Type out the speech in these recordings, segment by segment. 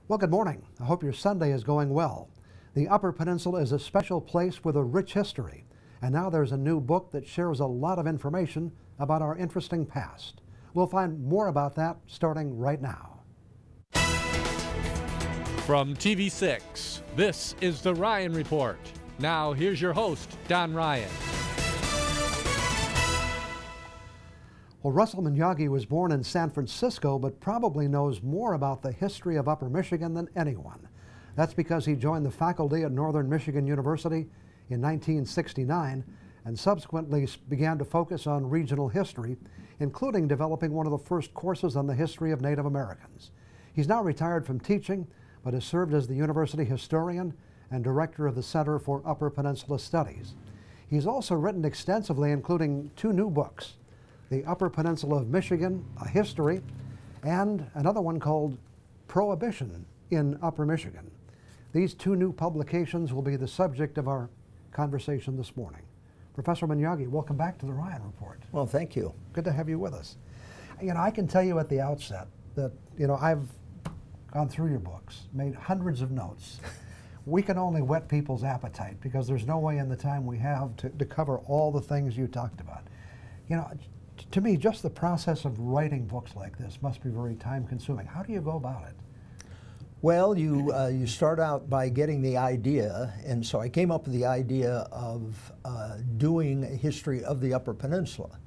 Well, good morning. I hope your Sunday is going well. The Upper Peninsula is a special place with a rich history, and now there's a new book that shares a lot of information about our interesting past. We'll find more about that starting right now. From TV6, this is The Ryan Report. Now, here's your host, Don Ryan. Well, Russell Nanaki was born in San Francisco, but probably knows more about the history of Upper Michigan than anyone. That's because he joined the faculty at Northern Michigan University in 1969 and subsequently began to focus on regional history, including developing one of the first courses on the history of Native Americans. He's now retired from teaching, but has served as the university historian and director of the Center for Upper Peninsula Studies. He's also written extensively, including 2 new books: The Upper Peninsula of Michigan, A History, and another one called Prohibition in Upper Michigan. These 2 new publications will be the subject of our conversation this morning. Professor Mann, welcome back to the Ryan Report. Well, thank you. Good to have you with us. I can tell you at the outset that, I've gone through your books, made hundreds of notes. We can only whet people's appetite because there's no way in the time we have to cover all the things you talked about. To me, just the process of writing books like this must be very time-consuming. How do you go about it? Well, you start out by getting the idea, and so I came up with the idea of doing a history of the Upper Peninsula,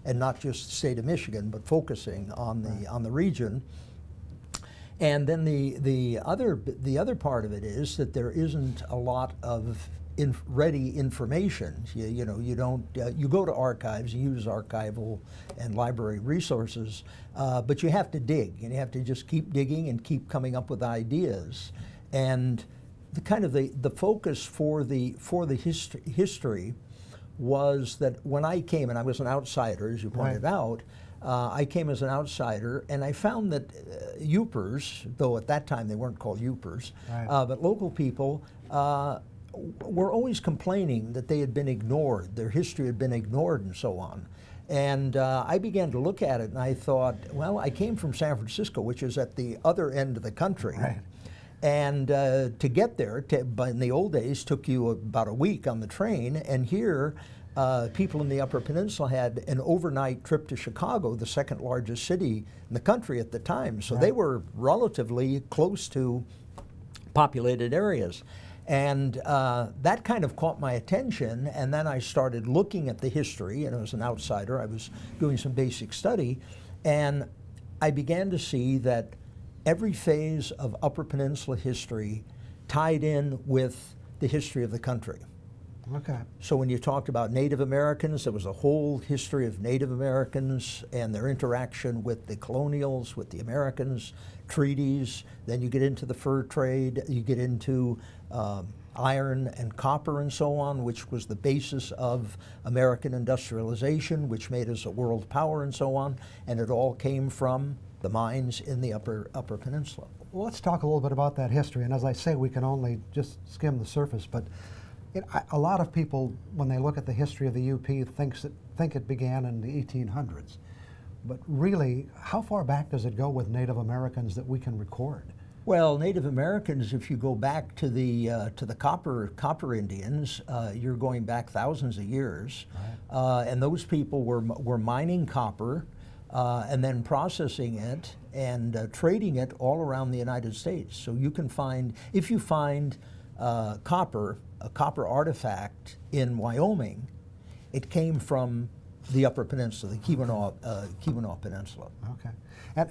and not just the state of Michigan, but focusing on the region. And then the other part of it is that there isn't a lot of ready information. You go to archives, you use archival and library resources, but you have to dig, and you have to just keep digging and keep coming up with ideas. And the focus for the history was that when I came, and I was an outsider, as you pointed out, I came as an outsider, and I found that Yoopers, though at that time they weren't called Yoopers, but local people were always complaining that they had been ignored, their history had been ignored and so on. And I began to look at it and I thought, well, I came from San Francisco, which is at the other end of the country. Right. And to get there, in the old days, took you about a week on the train, and here people in the Upper Peninsula had an overnight trip to Chicago, the second largest city in the country at the time. So they were relatively close to populated areas. And that kind of caught my attention, and then I started looking at the history, and as an outsider, I was doing some basic study, and I began to see that every phase of Upper Peninsula history tied in with the history of the country. Okay. So when you talked about Native Americans, there was a whole history of Native Americans and their interaction with the colonials, with the Americans, treaties. Then you get into the fur trade, you get into iron and copper and so on, which was the basis of American industrialization, which made us a world power and so on. And it all came from the mines in the Upper Peninsula. Well, let's talk a little bit about that history. And as I say, we can only just skim the surface, but a lot of people, when they look at the history of the UP, think it began in the 1800s. But really, how far back does it go with Native Americans that we can record? Well, Native Americans, if you go back to the copper Indians, you're going back thousands of years, and those people were mining copper and then processing it and trading it all around the United States. So you can find, if you find a copper artifact in Wyoming, it came from the Upper Peninsula, the Keweenaw Peninsula. Okay.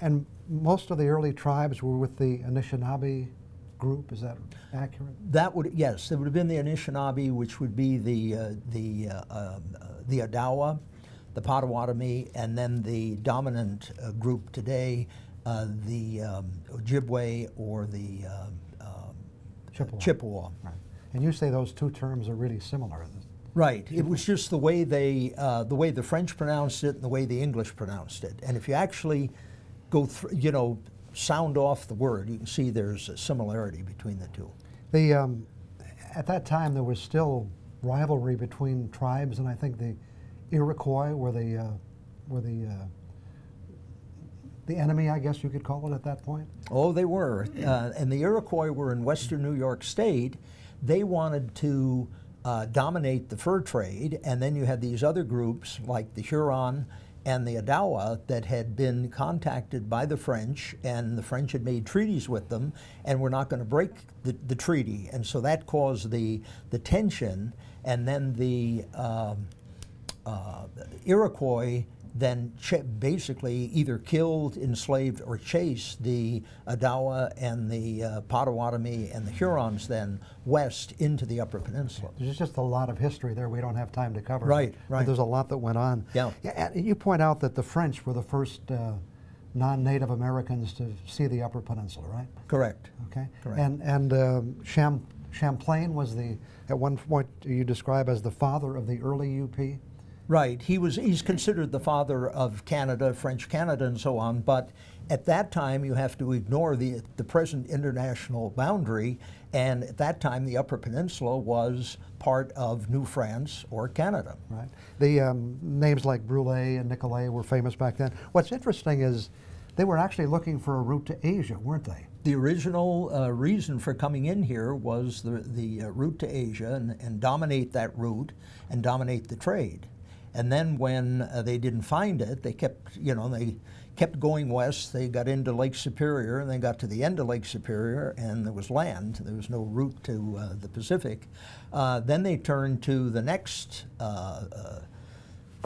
And most of the early tribes were with the Anishinaabe group, is that accurate? Yes, it would have been the Anishinaabe, which would be the Odawa, the Potawatomi, and then the dominant group today, the Ojibwe or the Chippewa. Right. And you say those 2 terms are really similar. Right. It was just the way the French pronounced it and the way the English pronounced it. And if you actually go through, sound off the word, you can see there's a similarity between the 2. At that time, there was still rivalry between tribes, and I think the Iroquois were the the enemy, I guess you could call it at that point? Oh, they were. And the Iroquois were in western New York State. They wanted to dominate the fur trade, and then you had these other groups like the Huron and the Odawa that had been contacted by the French, and the French had made treaties with them and were not going to break the treaty. And so that caused the tension, and then the Iroquois then basically either killed, enslaved, or chased the Odawa and the Potawatomi and the Hurons then west into the Upper Peninsula. There's just a lot of history there we don't have time to cover. Right, but right. there's a lot that went on. Yeah. And you point out that the French were the first non-Native Americans to see the Upper Peninsula, right? Correct. Okay. Correct. And Champlain was at one point you describe as the father of the early UP? Right. He's considered the father of Canada, French Canada, and so on. But at that time, you have to ignore the present international boundary. And at that time, the Upper Peninsula was part of New France or Canada. Right. The names like Brulé and Nicolet were famous back then. What's interesting is they were actually looking for a route to Asia, weren't they? The original reason for coming in here was the route to Asia and dominate that route and dominate the trade. And then when they didn't find it, they kept going west. They got into Lake Superior, and they got to the end of Lake Superior, and there was land. There was no route to the Pacific. Then they turned to the next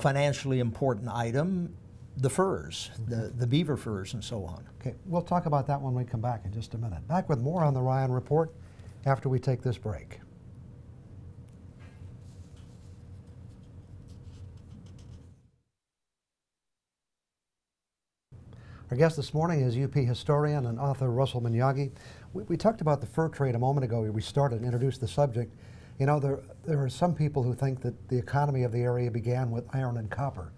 financially important item, the furs, the beaver furs, and so on. Okay, we'll talk about that when we come back in just a minute. Back with more on the Ryan Report after we take this break. Our guest this morning is UP historian and author Russell Nanaki. We talked about the fur trade a moment ago. We started and introduced the subject. You know, there are some people who think that the economy of the area began with iron and copper,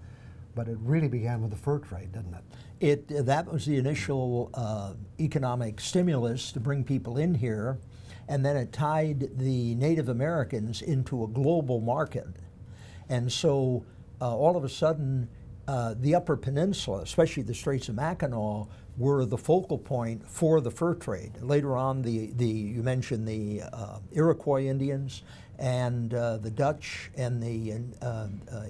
but it really began with the fur trade, didn't it? That was the initial economic stimulus to bring people in here, and then it tied the Native Americans into a global market. And so all of a sudden, the Upper Peninsula, especially the Straits of Mackinac, were the focal point for the fur trade. Later on, you mentioned the Iroquois Indians and the Dutch and the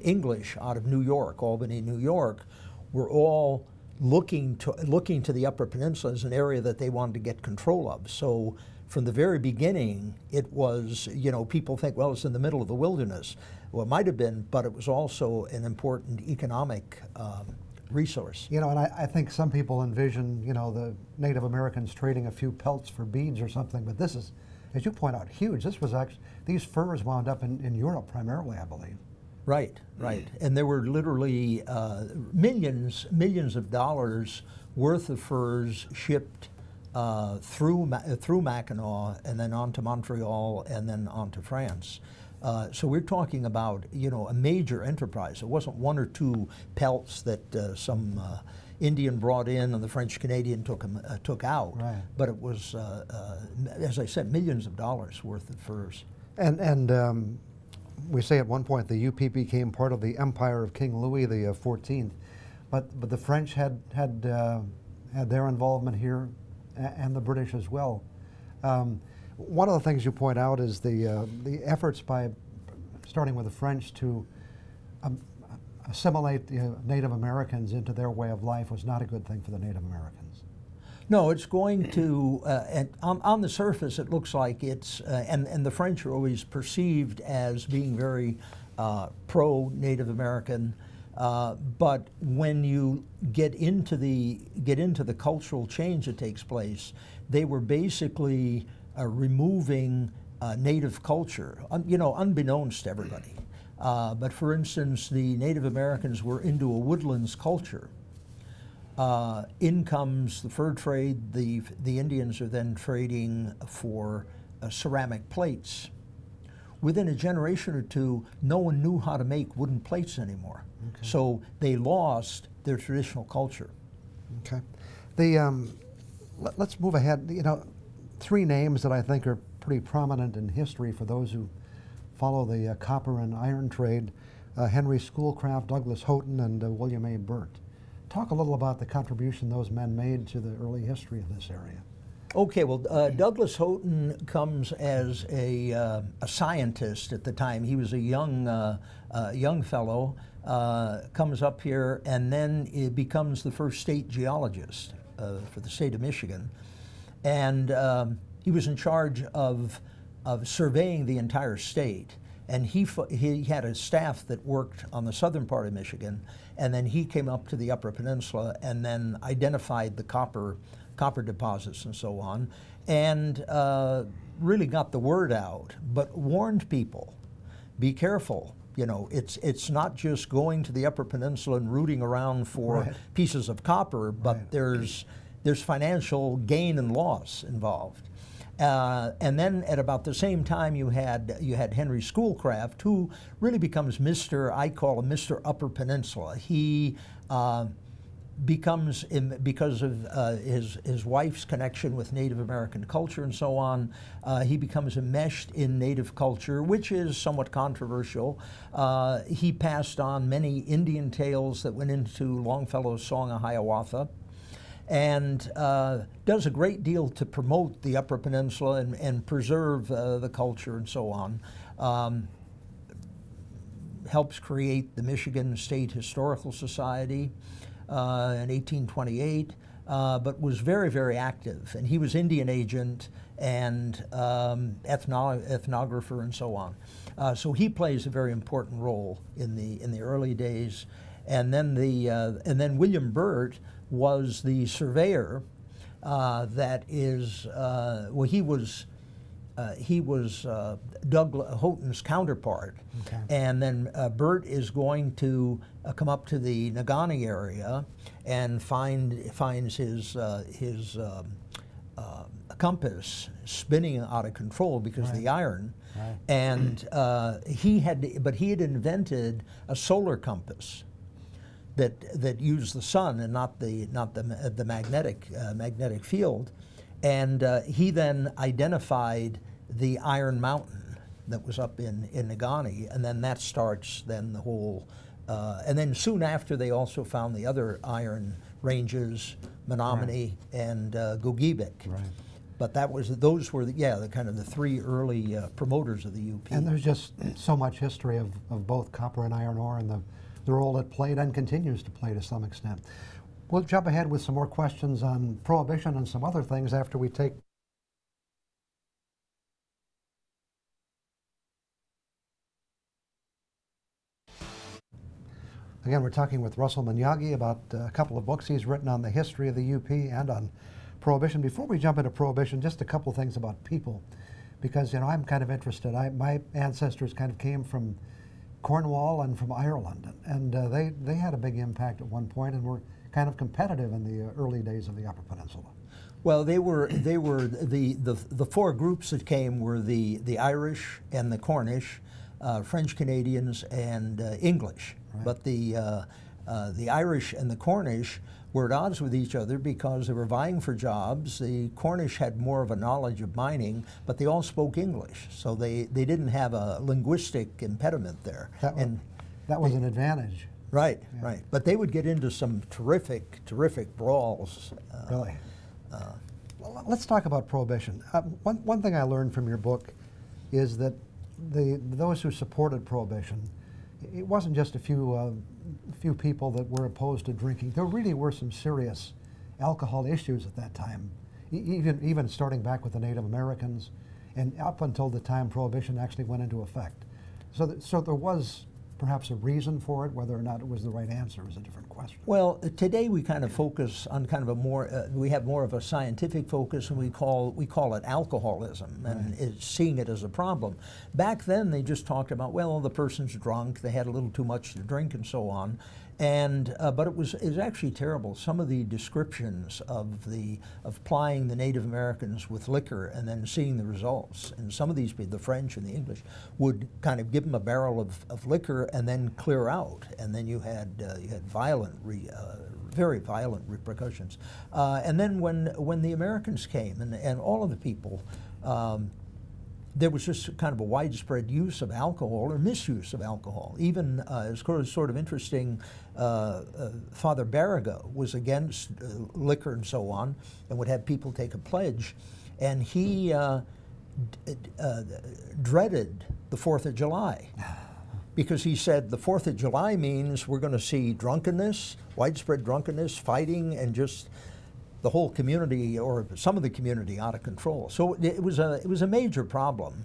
English out of New York, Albany, New York, were all looking to the Upper Peninsula as an area that they wanted to get control of. So from the very beginning, it was, people think, well, it's in the middle of the wilderness. Well, it might have been, but it was also an important economic resource. And I think some people envision, the Native Americans trading a few pelts for beads or something, but this is, as you point out, huge. This was actually, these furs wound up in Europe primarily, I believe. Right, right. And there were literally millions of dollars worth of furs shipped through Mackinac and then on to Montreal and then on to France. So we're talking about, a major enterprise. It wasn't one or two pelts that some Indian brought in and the French Canadian took out. Right. But it was, as I said, millions of dollars worth of furs. And we say at one point the UP became part of the empire of King Louis the XIV, but the French had their involvement here, and the British as well. One of the things you point out is the efforts by, starting with the French, to assimilate Native Americans into their way of life was not a good thing for the Native Americans. No, it's going to, and on the surface it looks like it's, and the French are always perceived as being very pro-Native American, but when you get into the cultural change that takes place, they were basically removing native culture, unbeknownst to everybody. But for instance, the Native Americans were into a woodlands culture. In comes the fur trade. The Indians are then trading for ceramic plates. Within a generation or two, no one knew how to make wooden plates anymore. Okay. So they lost their traditional culture. Okay. Let's move ahead. Three names that I think are pretty prominent in history for those who follow the copper and iron trade: Henry Schoolcraft, Douglas Houghton, and William A. Burt. talk a little about the contribution those men made to the early history of this area. Okay, well, Douglas Houghton comes as a scientist at the time. He was a young fellow, comes up here, and then it becomes the first state geologist for the state of Michigan. And he was in charge of surveying the entire state. And he had a staff that worked on the southern part of Michigan, and then he came up to the Upper Peninsula and then identified the copper deposits and so on, and really got the word out, but warned people, be careful. You know, it's not just going to the Upper Peninsula and rooting around for pieces of copper, but there's financial gain and loss involved. And then at about the same time, you had Henry Schoolcraft, who really becomes I call him Mr. Upper Peninsula. He becomes, because of his wife's connection with Native American culture and so on, he becomes enmeshed in Native culture, which is somewhat controversial. He passed on many Indian tales that went into Longfellow's Song of Hiawatha, and does a great deal to promote the Upper Peninsula and preserve the culture and so on. Helps create the Michigan State Historical Society in 1828, but was very, very active. And he was Indian agent and ethnographer and so on. So he plays a very important role in the early days. And then William Burt was the surveyor that is, well, he was Doug Houghton's counterpart. Okay. And then Burt is going to come up to the Negaunee area and finds his compass spinning out of control because of the iron. Right. And he had invented a solar compass that used the sun and not the magnetic field, and he then identified the Iron Mountain that was up in Negaunee, and then that starts then the whole. And then soon after, they also found the other iron ranges, Menominee and Gogebic. Right. But those were the kind of the three early promoters of the UP. And there's just so much history of both copper and iron ore and the role it played and continues to play to some extent. We'll jump ahead with some more questions on Prohibition and some other things after we take. Again, we're talking with Russell Nanaki about a couple of books he's written on the history of the UP and on Prohibition. Before we jump into Prohibition, just a couple of things about people, because I'm kind of interested. My ancestors kind of came from Cornwall and from Ireland, and they had a big impact at one point and were kind of competitive in the early days of the Upper Peninsula. Well, they were the four groups that came were the Irish and the Cornish, French Canadians and English. Right. But the Irish and the Cornish were at odds with each other because they were vying for jobs. The Cornish had more of a knowledge of mining, but they all spoke English, so they didn't have a linguistic impediment there. That was an advantage. Right, yeah. Right. But they would get into some terrific brawls. Really? Well, let's talk about Prohibition. One thing I learned from your book is that those who supported Prohibition, it wasn't just a few people that were opposed to drinking. There really were some serious alcohol issues at that time, even starting back with the Native Americans and up until the time Prohibition actually went into effect. So there was perhaps a reason for it. Whether or not it was the right answer is a different question. Well, today we kind of focus on kind of a more, we have more of a scientific focus, and we call it alcoholism, and seeing it as a problem. Back then they just talked about, well, the person's drunk, they had a little too much to drink and so on. And but it was actually terrible. Some of the descriptions of plying the Native Americans with liquor and then seeing the results. And some of these people, the French and the English, would kind of give them a barrel of liquor and then clear out. And then you had very violent repercussions. And then when the Americans came and all of the people there was just kind of a widespread use of alcohol or misuse of alcohol. Even it's sort of interesting, Father Barraga was against liquor and so on, and would have people take a pledge, and he dreaded the 4th of July. Because he said the 4th of July means we're going to see drunkenness, widespread drunkenness, fighting, and just the whole community or some of the community out of control. So it was a major problem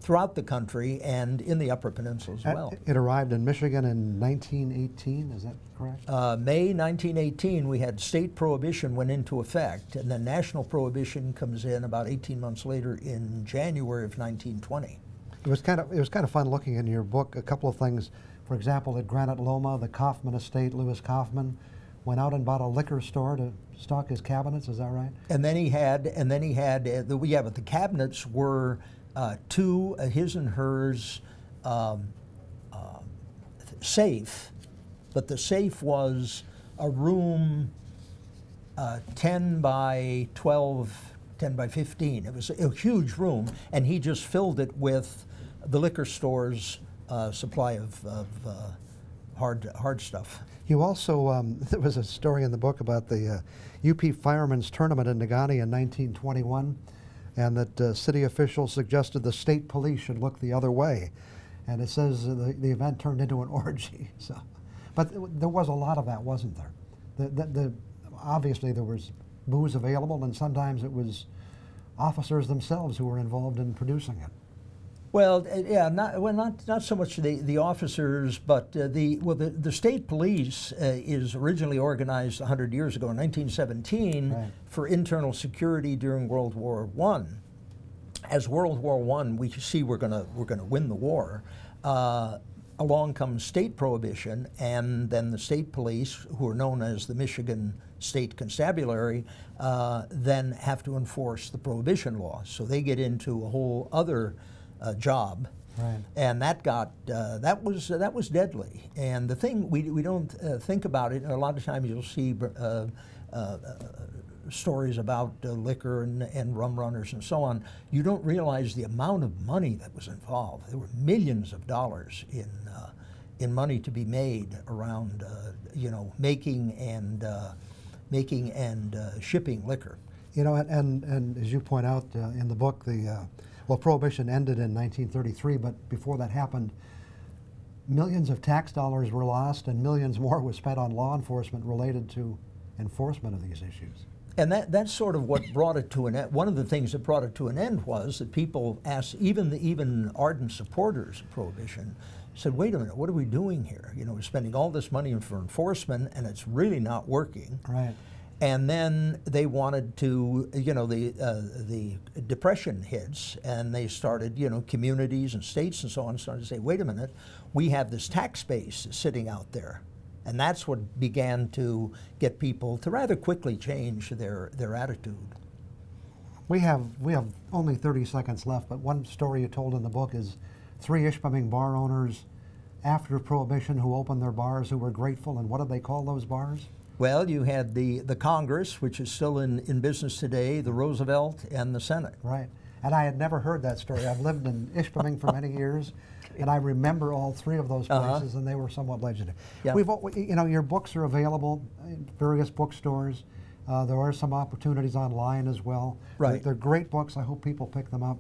throughout the country and in the Upper Peninsula as well. It arrived in Michigan in 1918, is that correct? May 1918, we had state prohibition went into effect, and then national prohibition comes in about 18 months later in January of 1920. It was kind of fun looking in your book. A couple of things, for example, at Granite Loma, the Kaufman estate, Lewis Kaufman, went out and bought a liquor store to stock his cabinets. Is that right? And then he had, but the cabinets were two his and hers safe, but the safe was a room 10 by 12, 10 by 15. It was a huge room, and he just filled it with the liquor store's supply of hard stuff. You also, there was a story in the book about the UP Firemen's Tournament in Negaunee in 1921, and that city officials suggested the state police should look the other way. And it says the event turned into an orgy. So, but there was a lot of that, wasn't there? Obviously there was booze available, and sometimes it was officers themselves who were involved in producing it. Well, yeah, not so much the officers, but the state police is originally organized 100 years ago in 1917 right. for internal security during World War I. As World War I, we see we're gonna win the war. Along comes state prohibition, and then the state police, who are known as the Michigan State Constabulary, then have to enforce the prohibition law. So they get into a whole other job, right. and that was deadly. And the thing we don't think about it. A lot of times you'll see stories about liquor and rum runners and so on. You don't realize the amount of money that was involved. There were millions of dollars in money to be made around making and shipping liquor. You know, and as you point out in the book, well, Prohibition ended in 1933, but before that happened, millions of tax dollars were lost and millions more was spent on law enforcement related to enforcement of these issues. And that's sort of what brought it to an end. One of the things that brought it to an end was that people asked, even ardent supporters of Prohibition, said, wait a minute, what are we doing here? You know, we're spending all this money for enforcement and it's really not working. Right. And then they wanted to, the Depression hits, and they started, communities and states and so on started to say, wait a minute, we have this tax base sitting out there. And that's what began to get people to rather quickly change their attitude. We have only 30 seconds left, but one story you told in the book is 3 Ishpeming bar owners after Prohibition who opened their bars who were grateful, and what did they call those bars? Well, you had the Congress, which is still in business today, the Roosevelt, and the Senate. Right. And I had never heard that story. I've lived in Ishpeming for many years, and I remember all 3 of those places, and they were somewhat legendary. Yeah. Your books are available in various bookstores. There are some opportunities online as well. Right. They're great books. I hope people pick them up.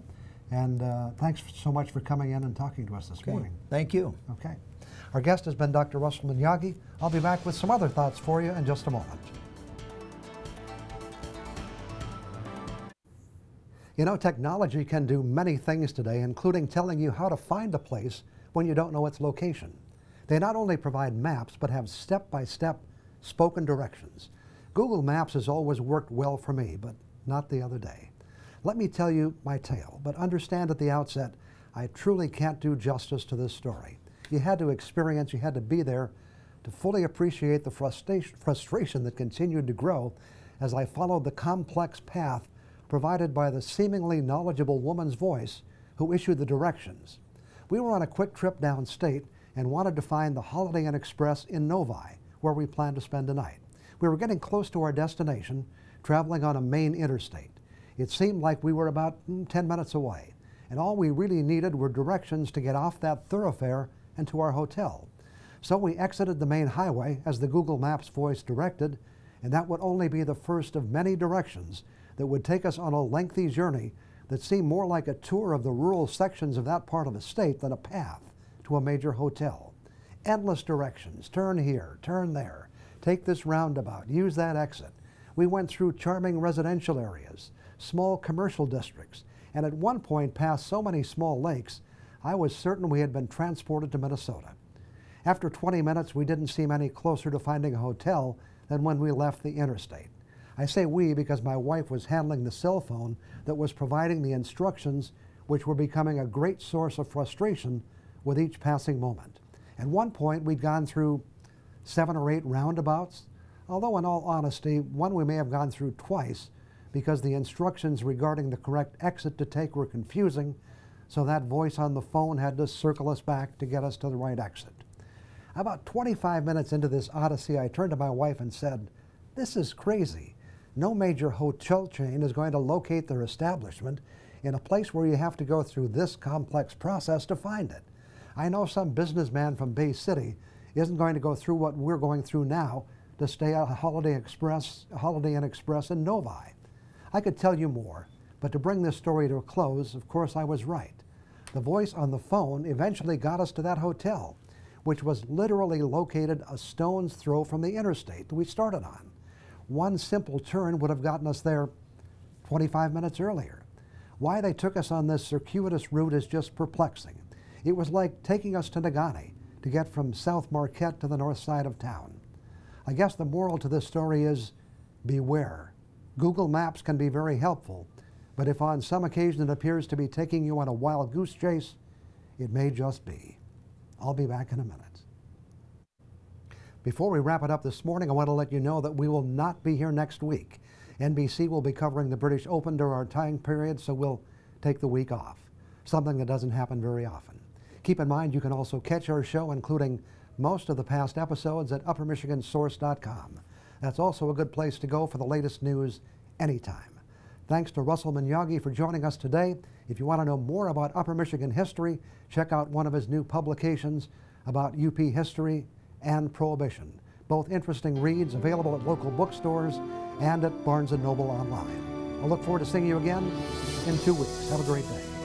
And thanks so much for coming in and talking to us this morning. Thank you. Okay. Our guest has been Dr. Russell Nanaki. I'll be back with some other thoughts for you in just a moment. You know, technology can do many things today, including telling you how to find a place when you don't know its location. They not only provide maps, but have step-by-step spoken directions. Google Maps has always worked well for me, but not the other day. Let me tell you my tale, but understand at the outset, I truly can't do justice to this story. You had to experience, you had to be there to fully appreciate the frustration that continued to grow as I followed the complex path provided by the seemingly knowledgeable woman's voice who issued the directions. We were on a quick trip downstate and wanted to find the Holiday Inn Express in Novi, where we planned to spend the night. We were getting close to our destination, traveling on a main interstate. It seemed like we were about 10 minutes away. and all we really needed were directions to get off that thoroughfare and to our hotel. So we exited the main highway as the Google Maps voice directed, and that would only be the first of many directions that would take us on a lengthy journey that seemed more like a tour of the rural sections of that part of the state than a path to a major hotel. Endless directions: turn here, turn there, take this roundabout, use that exit. We went through charming residential areas, small commercial districts, and at one point passed so many small lakes, I was certain we had been transported to Minnesota. After 20 minutes, we didn't seem any closer to finding a hotel than when we left the interstate. I say we because my wife was handling the cell phone that was providing the instructions, which were becoming a great source of frustration with each passing moment. At one point, we'd gone through 7 or 8 roundabouts, although in all honesty, one we may have gone through twice because the instructions regarding the correct exit to take were confusing, so that voice on the phone had to circle us back to get us to the right exit. About 25 minutes into this odyssey, I turned to my wife and said, "This is crazy. No major hotel chain is going to locate their establishment in a place where you have to go through this complex process to find it. I know some businessman from Bay City isn't going to go through what we're going through now to stay at a Holiday Inn Express in Novi." I could tell you more, but to bring this story to a close, of course I was right. The voice on the phone eventually got us to that hotel, which was literally located a stone's throw from the interstate that we started on. One simple turn would have gotten us there 25 minutes earlier. Why they took us on this circuitous route is just perplexing. It was like taking us to Negaunee to get from South Marquette to the north side of town. I guess the moral to this story is beware. Google Maps can be very helpful, but if on some occasion it appears to be taking you on a wild goose chase, it may just be. I'll be back in a minute. Before we wrap it up this morning, I want to let you know that we will not be here next week. NBC will be covering the British Open during our time period, so we'll take the week off, something that doesn't happen very often. Keep in mind you can also catch our show, including most of the past episodes, at uppermichigansource.com. That's also a good place to go for the latest news anytime. Thanks to Russell Nanaki for joining us today. If you want to know more about Upper Michigan history, check out one of his new publications about UP history and Prohibition. Both interesting reads available at local bookstores and at Barnes & Noble online. I look forward to seeing you again in 2 weeks. Have a great day.